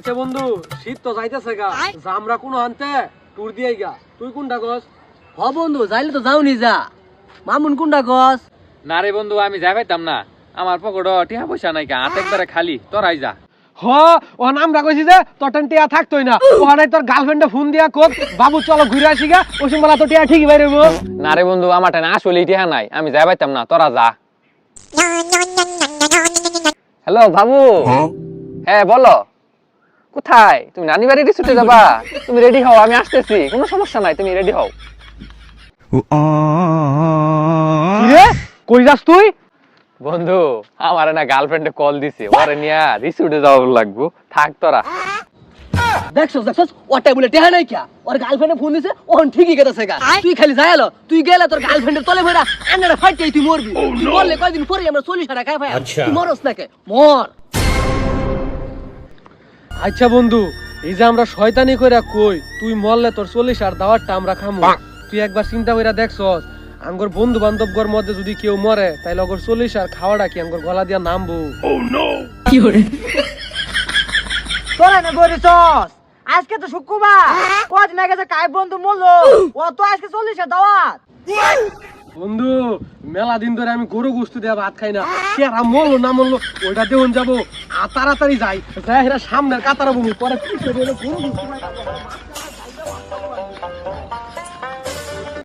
আচ্ছা বন্ধু, শীত তো যাইতেছে গা, আমরা কোন আনতে ট্যুর দিয়াই গা। তুই কোনটা গছ? হ বন্ধু, যাইলে তো যাওনি যা। মামুন কোনটা গছ? না রে বন্ধু, আমি যাই পাইতাম না। আমার পকেট টিহা পয়সা নাই, হাত একবারে খালি। তোরাই যা। হ, ও আমরা কইছি যে তোর টিয়া থাকতোই না। ওখানে তোর গার্লফ্রেন্ডে ফোন দিয়া কোক বাবু চলো ঘুরে আসি গা, ওই সময় তো টিয়া ঠিকই বাইরে। না রে বন্ধু, আমার টানে আসলে টিহা নাই, আমি যাই পাইতাম না। তোরা যা। হ্যালো বাবু। হ্যাঁ বলো, কোথায়? তুমি নানি বাড়ি রিসোর্টে যাবা? তুমি রেডি হও, আমি আসতেছি, কোনো সমস্যা নাই, তুমি রেডি হও। কিরে, কই যাস তুই? বন্ধু, আমার না গার্লফ্রেন্ডে কল দিছে, ওরে নিয়া রিসোর্টে যাওয়া লাগবো। থাক তোরা। দেখছস ওটাই বলে টেহা নাই কিয়া? ওর গার্লফ্রেন্ডে ফোন দিছে, ওহন ঠিকই গেছে গা। তুই খালি যাইলো, তুই গেলে তোর গার্লফ্রেন্ডের তলে ভরা আন্নারে ফাইটই তুই মরবি। বললে কয়দিন পরে আমরা 40 টাকা খাই ভাই। তুই মরস নাকে মর। আচ্ছা বন্ধু, এই যে আমরা শয়তানি কইরা কই তুই মরলে তোর 40 আর দাওয়াতটা আমরা খামু। তুই একবার চিন্তা কইরা দেখছস আঙ্গর বন্ধু বান্ধবগর মধ্যে যদি কেউ মরে তাইলে অগর 40 আর খাওয়াটা কি আঙ্গর গলা দিয়া নামবো? কি করে? তোরা না করিছস? আজকে তো শুক্রবার, কদিন আগে যে কাই বন্ধু মরলো, ও তো আজকে 40 দাওয়াত। বন্ধু, মেলা দিন ধরে আমি গরু গোস্ত দিয়া ভাত খাই না। কেরা মরলো না মরলো ওইটা দেউন যাবো। তাড়াতাড়ি যাই, যাই সামনের কাতারা বমি পরে পিছে গরু গোস্ত